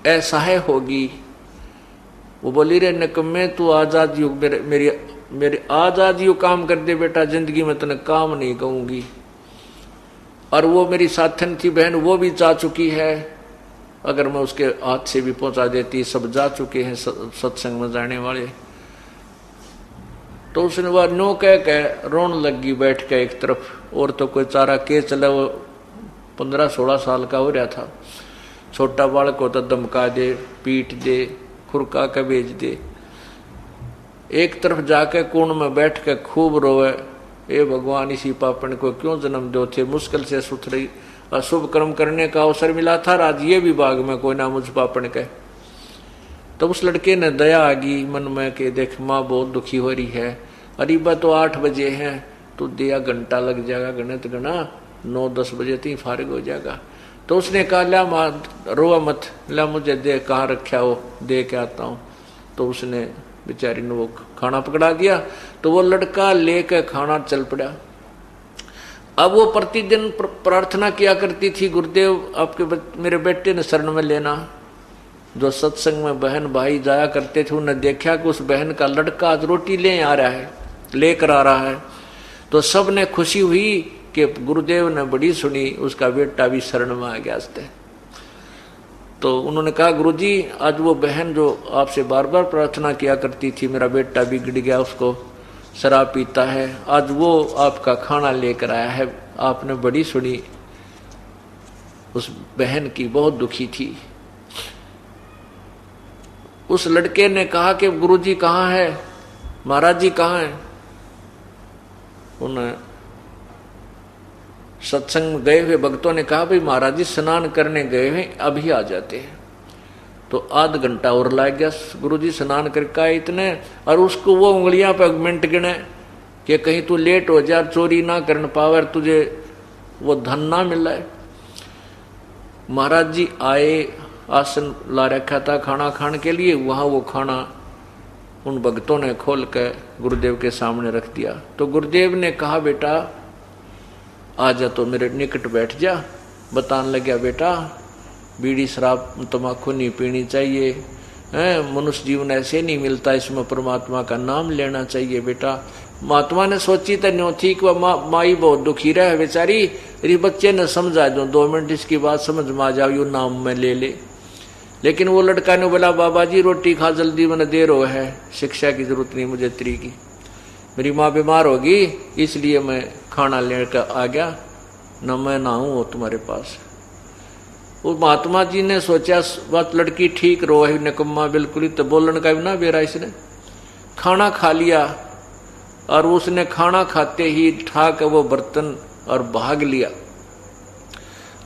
असहाय होगी, वो बोली, रे निकम्मे तू आजाद युग मेरे आजाद युग काम कर दे बेटा, जिंदगी में तूने काम नहीं कहूंगी। और वो मेरी साथन थी बहन, वो भी जा चुकी है, अगर मैं उसके हाथ से भी पहुंचा देती, सब जा चुके हैं सत्संग में जाने वाले। तो उसने वह नो कह रोन लगी बैठ के एक तरफ, और तो कोई चारा के चला। वो 15-16 साल का हो रहा था, छोटा बालक होता, धमका दे, पीट दे, खुरका के भेज दे। एक तरफ जाके कोण में बैठ के खूब रोवे, ए भगवान इसी पापन को क्यों जन्म दो थे, मुश्किल से सुथरी अशुभ कर्म करने का अवसर मिला था, आज ये भी बाग में कोई ना मुझ पापन के। तो उस लड़के ने दया आ गई मन में कि देख माँ बहुत दुखी हो रही है, अरीबा तो 8 बजे हैं, तो दिया घंटा लग जाएगा, गणित गणा 9-10 बजे तक फारिग हो जाएगा। तो उसने कहा, ला माँ रोआ मत, ला मुझे दे, कहाँ रखा हो, दे के आता हूँ। तो उसने बेचारी ने वो खाना पकड़ा दिया, तो वो लड़का लेकर खाना चल पड़ा। अब वो प्रतिदिन प्रार्थना किया करती थी, गुरुदेव आपके मेरे बेटे ने शरण में लेना। जो सत्संग में बहन भाई जाया करते थे, उन्हें देखा कि उस बहन का लड़का आज रोटी लेकर आ रहा है। तो सब ने खुशी हुई कि गुरुदेव ने बड़ी सुनी, उसका बेटा भी शरण में आ गया। तो उन्होंने कहा, गुरुजी आज वो बहन जो आपसे बार बार प्रार्थना किया करती थी, मेरा बेटा बिगड़ गया, उसको शराब पीता है, आज वो आपका खाना लेकर आया है। आपने बड़ी सुनी, उस बहन की बहुत दुखी थी। उस लड़के ने कहा कि गुरुजी कहाँ है, महाराज जी कहाँ है। उन्हें सत्संग गए हुए भक्तों ने कहा, भाई महाराज जी स्नान करने गए हैं, अभी आ जाते हैं। तो आध घंटा और लग गया, गुरुजी स्नान करके आए इतने, और उसको वो उंगलियां पे मिनट गिने कि कहीं तू लेट हो जा, चोरी ना कर पावे, तुझे वो धन ना मिला है। महाराज जी आए, आसन ला रखा था खाना खाने के लिए, वहां वो खाना उन भक्तों ने खोल कर गुरुदेव के सामने रख दिया। तो गुरुदेव ने कहा, बेटा आ जा, तो मेरे निकट बैठ जा। बताने लगा, बेटा बीड़ी शराब तम्बाकू नहीं पीनी चाहिए, मनुष्य जीवन ऐसे नहीं मिलता, इसमें परमात्मा का नाम लेना चाहिए बेटा। महात्मा ने सोची तो न्यों थी कि वह माई बहुत दुखी रहे बेचारी, यदि बच्चे ने समझा दो 2 मिनट इसकी बात समझ में आ जाओ, यू नाम में ले ले। लेकिन वो लड़का ने बोला, बाबा जी रोटी खा जल्दी, मैंने देर हो है, शिक्षा की जरूरत नहीं मुझे तेरी की, मेरी माँ बीमार होगी इसलिए मैं खाना लेकर आ गया, न मैं ना हूँ तुम्हारे पास। वो महात्मा जी ने सोचा बात लड़की ठीक रो है, निकम्मा बिल्कुल ही, तो बोलन का भी ना बेरा। इसने खाना खा लिया और उसने खाना खाते ही ठाक वो बर्तन और भाग लिया।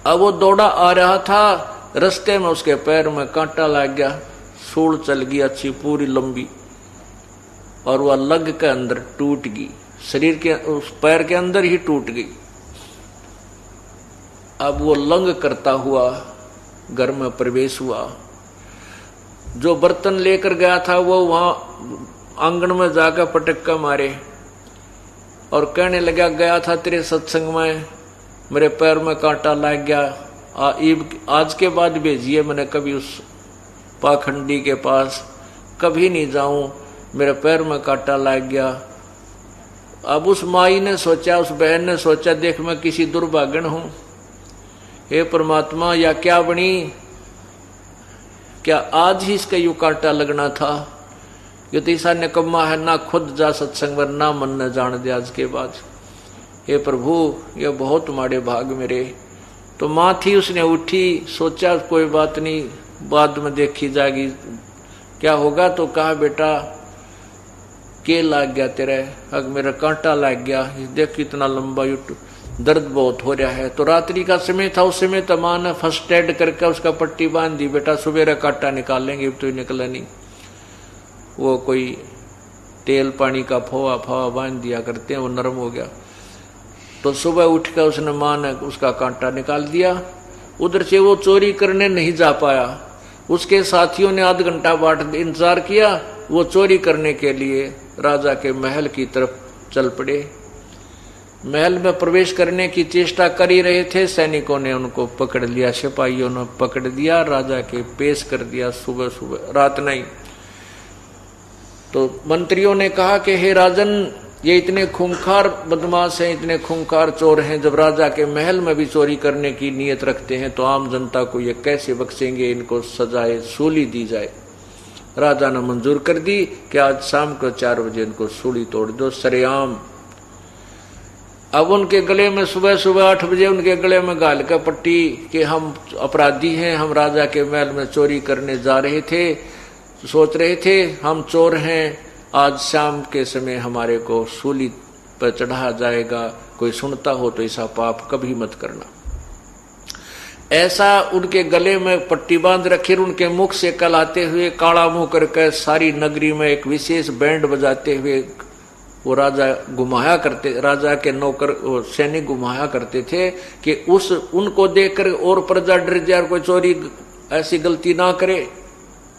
अब वो दौड़ा आ रहा था, रास्ते में उसके पैर में कांटा लग गया, सूल चल गई अच्छी पूरी लंबी, और वह लग के अंदर टूट गई, शरीर के उस पैर के अंदर ही टूट गई। अब वो लंग करता हुआ घर में प्रवेश हुआ। जो बर्तन लेकर गया था वो वहां आंगन में जाकर पटक्का मारे और कहने लगा, गया था तेरे सत्संग में, मेरे पैर में कांटा लग गया, आज के बाद भेजिए, मैंने कभी उस पाखंडी के पास कभी नहीं जाऊं, मेरे पैर में कांटा लग गया। अब उस माई ने सोचा, उस बहन ने सोचा, देख मैं किसी दुर्भाग्यन हूं, हे परमात्मा या क्या बनी, क्या आज ही इसका यू कांटा लगना था? ये तो ऐसा निकम्मा है, ना खुद जा सत्संग में, ना मन न जान दे आज के बाद। हे प्रभु ये बहुत माड़े भाग मेरे। तो माँ थी, उसने उठी, सोचा कोई बात नहीं, बाद में देखी जाएगी क्या होगा। तो कहा, बेटा के लाग गया तेरे? अग मेरा कांटा लाग गया, देख कितना लंबा युट, दर्द बहुत हो रहा है। तो रात्रि का समय था, उस समय तो माँ ने फर्स्ट एड करके उसका पट्टी बांध दी, बेटा सुबह कांटा निकाल लेंगे, तो निकला नहीं। वो कोई तेल पानी का फवा फवा बांध दिया करते हैं, वो नरम हो गया। तो सुबह उठकर उसने माँ ने उसका कांटा निकाल दिया। उधर से वो चोरी करने नहीं जा पाया, उसके साथियों ने आध घंटा बाट इंतजार किया, वो चोरी करने के लिए राजा के महल की तरफ चल पड़े। महल में प्रवेश करने की चेष्टा कर ही रहे थे, सैनिकों ने उनको पकड़ लिया, सिपाहियों ने पकड़ दिया, राजा के पेश कर दिया सुबह सुबह, रात नहीं। तो मंत्रियों ने कहा कि हे राजन, ये इतने खूंखार बदमाश हैं, इतने खूंखार चोर हैं, जब राजा के महल में भी चोरी करने की नीयत रखते हैं तो आम जनता को ये कैसे बख्शेंगे, इनको सजाए सूली दी जाए। राजा ने मंजूर कर दी कि आज शाम को 4 बजे इनको सूली तोड़ दो, सरेआम। अब उनके गले में सुबह सुबह 8 बजे उनके गले में गाल का पट्टी कि हम अपराधी हैं, हम राजा के महल में चोरी करने जा रहे थे, सोच रहे थे हम चोर हैं, आज शाम के समय हमारे को सूली पर चढ़ाया जाएगा, कोई सुनता हो तो ऐसा पाप कभी मत करना। ऐसा उनके गले में पट्टी बांध रखी, उनके मुख से कलाते हुए काला मुंह करके सारी नगरी में एक विशेष बैंड बजाते हुए वो राजा घुमाया करते, राजा के नौकर सैनिक घुमाया करते थे कि उनको देखकर और प्रजा डर जाए, कोई चोरी ऐसी गलती ना करे,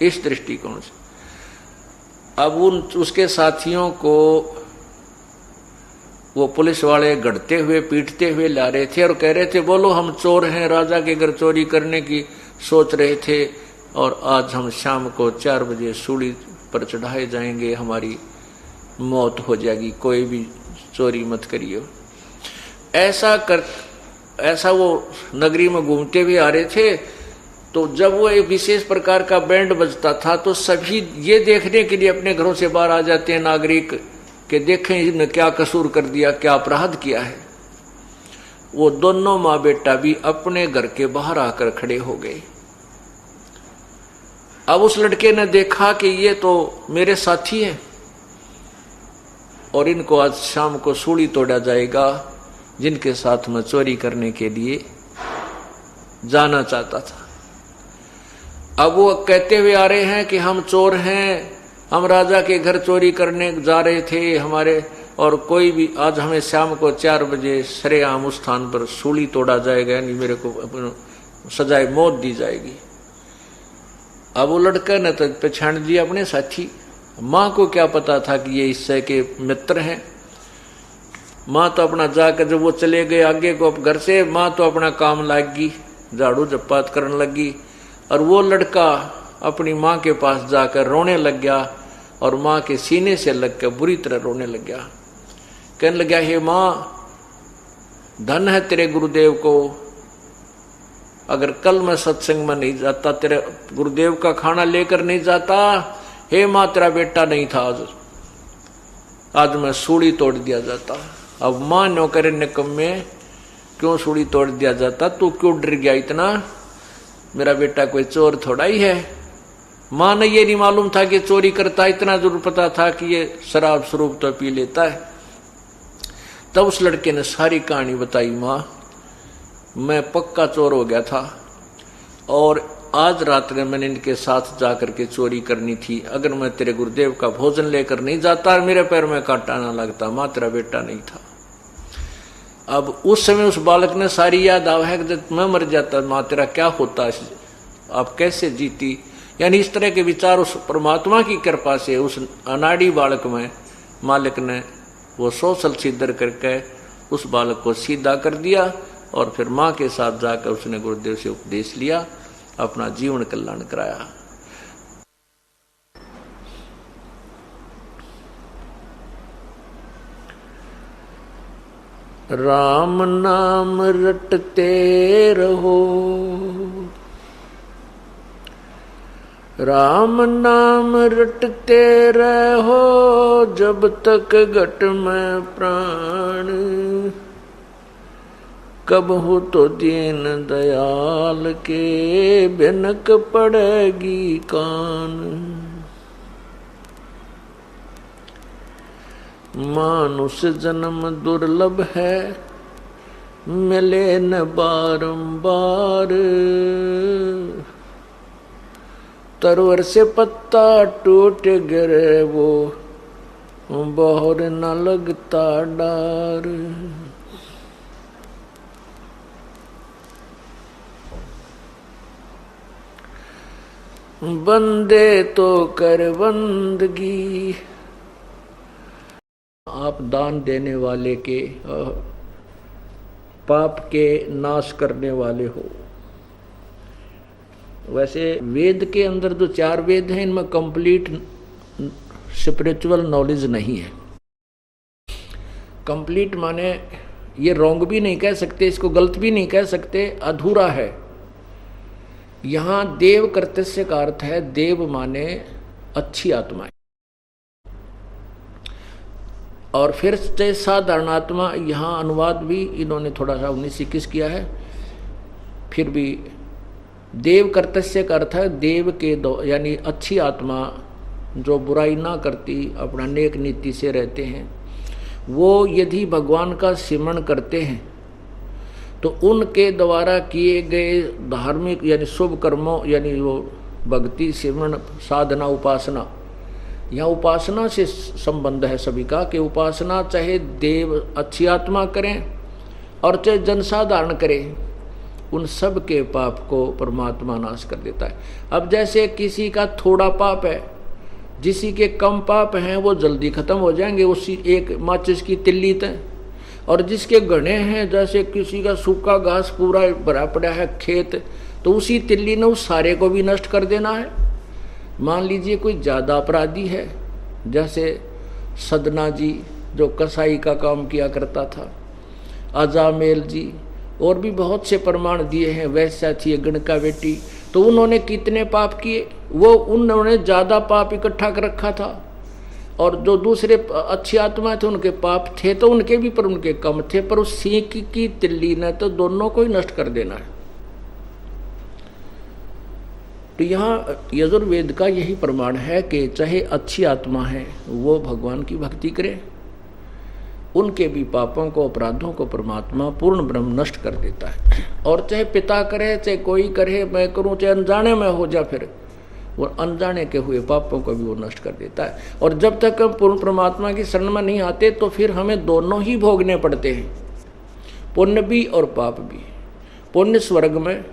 इस दृष्टिकोण से। अब उसके साथियों को वो पुलिस वाले गढ़ते हुए पीटते हुए ला रहे थे और कह रहे थे, बोलो हम चोर हैं, राजा के घर चोरी करने की सोच रहे थे और आज हम शाम को 4 बजे सूली पर चढ़ाए जाएंगे, हमारी मौत हो जाएगी, कोई भी चोरी मत करियो। ऐसा वो नगरी में घूमते हुए आ रहे थे। तो जब वो एक विशेष प्रकार का बैंड बजता था तो सभी ये देखने के लिए अपने घरों से बाहर आ जाते हैं नागरिक कि देखें इन्होंने क्या कसूर कर दिया, क्या अपराध किया है। वो दोनों माँ बेटा भी अपने घर के बाहर आकर खड़े हो गए। अब उस लड़के ने देखा कि ये तो मेरे साथी हैं और इनको आज शाम को सूली तोड़ा जाएगा, जिनके साथ मैं चोरी करने के लिए जाना चाहता था। अब वो कहते हुए आ रहे हैं कि हम चोर हैं, हम राजा के घर चोरी करने जा रहे थे हमारे, और कोई भी आज हमें शाम को 4 बजे सरेआम उस स्थान पर सूली तोड़ा जाएगा, यानी मेरे को सजाए मौत दी जाएगी। अब वो लड़का ने तो पहचान दिया अपने साथी। माँ को क्या पता था कि ये इससे के मित्र हैं। माँ तो अपना जाकर जब वो चले गए आगे को घर से, माँ तो अपना काम लागी, झाड़ू झप्पात करने लगी, और वो लड़का अपनी माँ के पास जाकर रोने लग गया और माँ के सीने से लगकर बुरी तरह रोने लग गया। कहने लगा, हे माँ, धन है तेरे गुरुदेव को, अगर कल मैं सत्संग में नहीं जाता, तेरे गुरुदेव का खाना लेकर नहीं जाता, हे माँ तेरा बेटा नहीं था, आज मैं सूली तोड़ दिया जाता। अब माँ नौकर निकम्मे, क्यों सूली तोड़ दिया जाता, तू क्यों डर गया इतना, मेरा बेटा कोई चोर थोड़ा ही है। माँ ने ये नहीं मालूम था कि चोरी करता, इतना जरूर पता था कि ये शराब स्वरूप तो पी लेता है। तब उस लड़के ने सारी कहानी बताई, माँ मैं पक्का चोर हो गया था और आज रात में मैंने इनके साथ जाकर के चोरी करनी थी, अगर मैं तेरे गुरुदेव का भोजन लेकर नहीं जाता और मेरे पैर में कांटा ना लगता, माँ तेरा बेटा नहीं था। अब उस समय उस बालक ने सारी याद आवा है कि मैं मर जाता, माँ तेरा क्या होता आप कैसे जीती। यानी इस तरह के विचार उस परमात्मा की कृपा से उस अनाड़ी बालक में मालिक ने वो सोशल सिद्धर करके उस बालक को सीधा कर दिया और फिर माँ के साथ जाकर उसने गुरुदेव से उपदेश लिया, अपना जीवन कल्याण कराया। राम नाम रटते रहो, राम नाम रटते रहो, जब तक घट में प्राण, कब हो तो दीन दयाल के बिनक पड़ेगी कान। मानुष जन्म दुर्लभ है, मिले न बारंबार, तरवर से पत्ता टूट गिरे वो बहुर न लगता डार। बंदे तो कर बंदगी, आप दान देने वाले के पाप के नाश करने वाले हो। वैसे वेद के अंदर जो 4 वेद हैं इनमें कंप्लीट स्पिरिचुअल नॉलेज नहीं है। कंप्लीट माने ये रॉन्ग भी नहीं कह सकते, इसको गलत भी नहीं कह सकते, अधूरा है। यहां देव कर्तस्य का अर्थ है देव माने अच्छी आत्माएं, और फिर से साधारण आत्मा, यहां अनुवाद भी इन्होंने थोड़ा सा 19-21 किया है। फिर भी देव कर्तस्य का अर्थ है देव के दो, यानी अच्छी आत्मा जो बुराई ना करती, अपना नेक नीति से रहते हैं, वो यदि भगवान का सिमरण करते हैं तो उनके द्वारा किए गए धार्मिक यानी शुभ कर्मों, यानी वो भक्ति सिमरण साधना उपासना, यहाँ उपासना से संबंध है सभी का, कि उपासना चाहे देव अच्छी आत्मा करें और चाहे जनसाधारण करें, उन सब के पाप को परमात्मा नाश कर देता है। अब जैसे किसी का थोड़ा पाप है, जिसी के कम पाप हैं वो जल्दी खत्म हो जाएंगे, उसी एक माचिस की तिल्ली तक, और जिसके घने हैं, जैसे किसी का सूखा घास पूरा भरा पड़ा है खेत, तो उसी तिल्ली ने उस सारे को भी नष्ट कर देना है। मान लीजिए कोई ज़्यादा अपराधी है, जैसे सदना जी जो कसाई का काम किया करता था, अजामेल जी, और भी बहुत से प्रमाण दिए हैं, वैसा थी गणका बेटी, तो उन्होंने कितने पाप किए, वो उन्होंने ज़्यादा पाप इकट्ठा कर रखा था, और जो दूसरे अच्छी आत्मा थे उनके पाप थे तो उनके भी, पर उनके कम थे, पर उस सीख की तिल्ली ने तो दोनों को ही नष्ट कर देना है। तो यहाँ यजुर्वेद का यही प्रमाण है कि चाहे अच्छी आत्मा है वो भगवान की भक्ति करे, उनके भी पापों को अपराधों को परमात्मा पूर्ण ब्रह्म नष्ट कर देता है। और चाहे पिता करे, चाहे कोई करे, मैं करूं, चाहे अनजाने में हो जा, फिर वो अनजाने के हुए पापों को भी वो नष्ट कर देता है। और जब तक हम पूर्ण परमात्मा की शरण में नहीं आते तो फिर हमें दोनों ही भोगने पड़ते हैं, पुण्य भी और पाप भी। पुण्य स्वर्ग में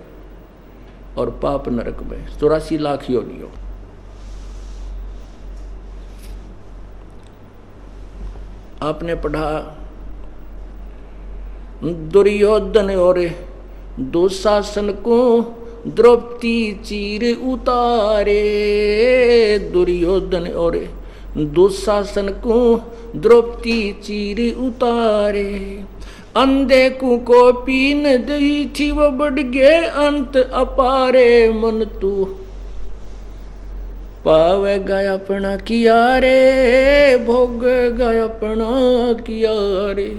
और पाप नरक में, 84 लाख योनियों। आपने पढ़ा दुर्योधन और दुशासन को द्रौपदी चीर उतारे, दुर्योधन और दुशासन को द्रौपदी चीर उतारे, अंधे को पीन दी थी वो बढ़ गए अंत अपारे, मन तू पावेगा अपना किया रे, भोगेगा अपना किया रे।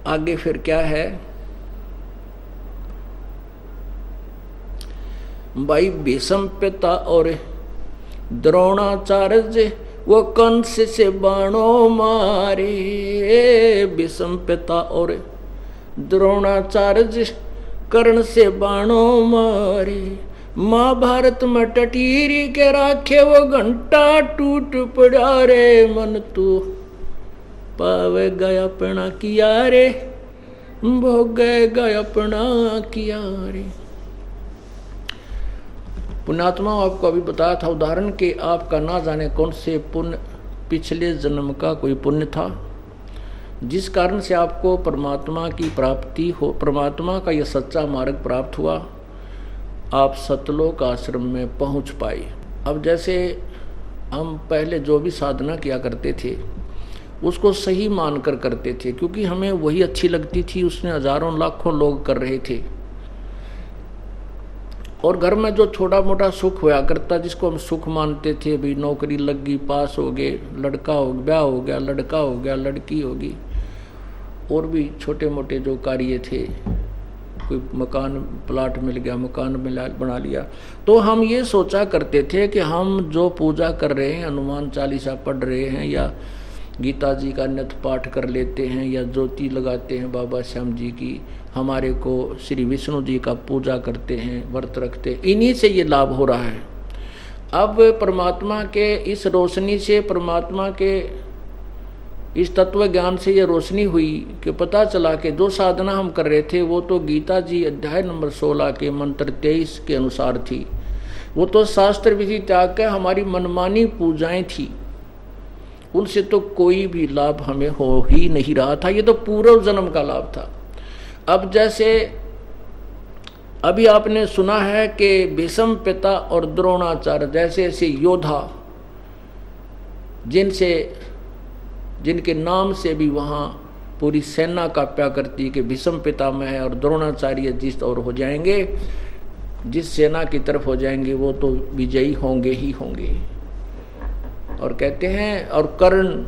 आगे फिर क्या है भाई, भीष्म पिता और द्रोणाचार्य वो कंस से बाणों मारे, भीष्म पिता और द्रोणाचार्य कर्ण से बाणों मारे, महाभारत में टटीरी के राखे वो घंटा टूट पड़ा रे, मन तू पावेगा अपना किया रे, भोगेगा अपना किया रे। पुण्यात्मा आपको अभी बताया था उदाहरण के आपका ना जाने कौन से पुण्य पिछले जन्म का कोई पुण्य था जिस कारण से आपको परमात्मा की प्राप्ति हो, परमात्मा का यह सच्चा मार्ग प्राप्त हुआ, आप सतलोक आश्रम में पहुंच पाए। अब जैसे हम पहले जो भी साधना किया करते थे उसको सही मानकर करते थे क्योंकि हमें वही अच्छी लगती थी, उसमें हजारों लाखों लोग कर रहे थे और घर में जो छोटा मोटा सुख होया करता जिसको हम सुख मानते थे, भाई नौकरी लग गई, पास हो गए, लड़का हो ब्याह हो गया, लड़का हो गया, लड़की होगी, और भी छोटे मोटे जो कार्य थे, कोई मकान प्लाट मिल गया, मकान बना लिया, तो हम ये सोचा करते थे कि हम जो पूजा कर रहे हैं, हनुमान चालीसा पढ़ रहे हैं या गीता जी का नित्य पाठ कर लेते हैं या ज्योति लगाते हैं बाबा श्याम जी की, हमारे को श्री विष्णु जी का पूजा करते हैं, व्रत रखते हैं, इन्हीं से ये लाभ हो रहा है। अब परमात्मा के इस रोशनी से, परमात्मा के इस तत्व ज्ञान से ये रोशनी हुई कि पता चला कि जो साधना हम कर रहे थे वो तो गीता जी अध्याय नंबर 16 के मंत्र 23 के अनुसार थी, वो तो शास्त्र विधि त्याग कर हमारी मनमानी पूजाएं थी, उनसे तो कोई भी लाभ हमें हो ही नहीं रहा था, ये तो पूर्व जन्म का लाभ था। अब जैसे अभी आपने सुना है कि भीष्म पिता और द्रोणाचार्य जैसे ऐसे योद्धा जिनके नाम से भी वहाँ पूरी सेना कांपा करती कि भीष्म पितामह है और द्रोणाचार्य जिस ओर हो जाएंगे, जिस सेना की तरफ हो जाएंगे वो तो विजयी होंगे ही होंगे। और कहते हैं, और कर्ण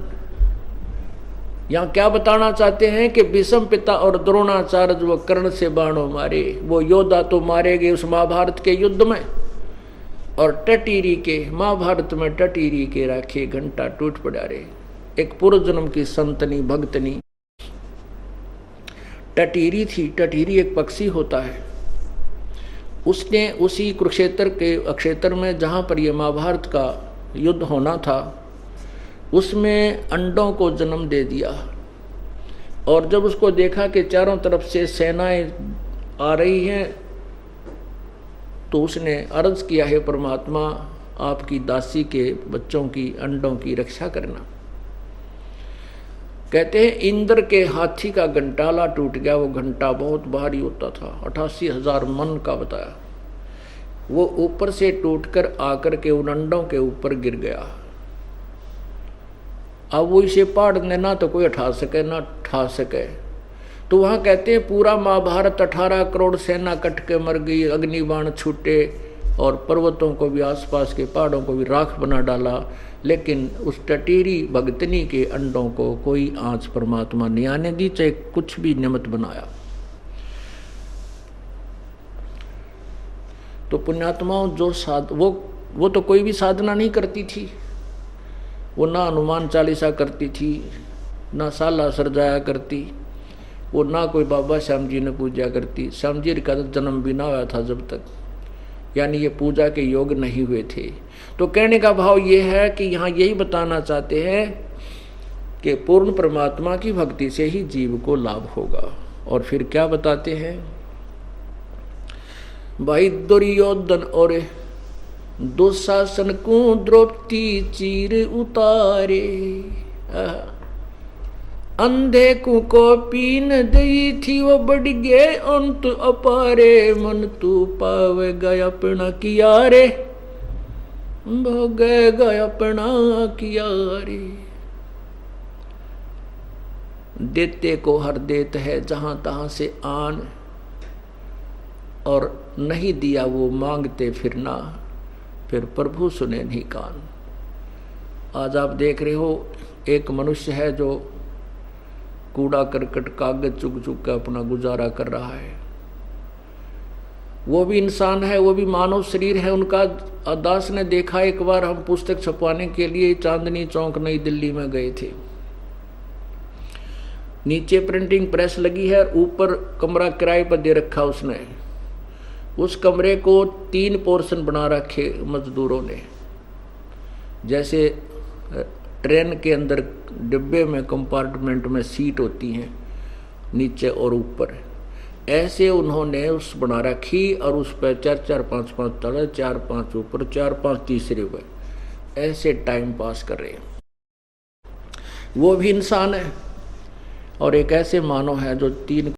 यहाँ क्या बताना चाहते हैं कि भीष्म पिता और द्रोणाचार्य जो कर्ण से बाणों मारे, वो योद्धा तो मारे गए उस महाभारत के युद्ध में, और टटीरी के महाभारत में टटीरी के राखे घंटा टूट पड़ा रे। एक पूर्व जन्म की संतनी भक्तनी टटीरी थी, टटीरी एक पक्षी होता है, उसने उसी कुरुक्षेत्र के अक्षेत्र में जहाँ पर यह महाभारत का युद्ध होना था उसमें अंडों को जन्म दे दिया। और जब उसको देखा कि चारों तरफ से सेनाएं आ रही हैं तो उसने अर्ज किया, है परमात्मा आपकी दासी के बच्चों की अंडों की रक्षा करना। कहते हैं इंद्र के हाथी का घंटाला टूट गया, वो घंटा बहुत भारी होता था, 88,000 मन का बताया, वो ऊपर से टूटकर आकर के उन अंडों के ऊपर गिर गया। अब वो इसे पाड़ने ना तो कोई उठा सके ना ठा सके, तो वहाँ कहते हैं पूरा महाभारत 18 करोड़ सेना कट के मर गई, अग्निबाण छूटे और पर्वतों को भी, आसपास के पहाड़ों को भी राख बना डाला, लेकिन उस टटीरी भगतनी के अंडों को कोई आंच परमात्मा नहीं आने दी, चाहे कुछ भी निमित्त बनाया। तो पुण्यात्माओं जो वो तो कोई भी साधना नहीं करती थी, वो ना हनुमान चालीसा करती थी, ना साला सरजाया करती, वो ना कोई बाबा श्याम जी ने पूजा करती, श्याम जी का जन्म भी ना हुआ था जब तक, यानी ये पूजा के योग नहीं हुए थे। तो कहने का भाव ये है कि यहाँ यही बताना चाहते हैं कि पूर्ण परमात्मा की भक्ति से ही जीव को लाभ होगा। और फिर क्या बताते हैं भाई, दुर्योधन और दुशासन को द्रौपदी चीर उतारे, अंधे को पीन दई थी वो बढ़ गए अंत अपारे, मन तू पावेगा अपना किया रे, भोगेगा अपना किया रे। देते को हर देत है जहां तहां से आन, और नहीं दिया वो मांगते फिरना, फिर प्रभु सुने नहीं कान। आज आप देख रहे हो एक मनुष्य है जो कूड़ा करकट कागज चुग चुग कर अपना गुजारा कर रहा है, वो भी इंसान है, वो भी मानव शरीर है उनका। दास ने देखा, एक बार हम पुस्तक छपवाने के लिए चांदनी चौक नई दिल्ली में गए थे, नीचे प्रिंटिंग प्रेस लगी है, ऊपर कमरा किराए पर दे रखा उसने, उस कमरे को 3 पोर्शन बना रखे मजदूरों ने, जैसे ट्रेन के अंदर डिब्बे में कंपार्टमेंट में सीट होती हैं, नीचे और ऊपर। ऐसे उन्होंने उस बना रखी और उस पर 4-4 5-5 तले, 4-5 ऊपर, 4-5 तीसरे पे, ऐसे टाइम पास कर रहे हैं। वो भी इंसान है और एक ऐसे मानव है जो 3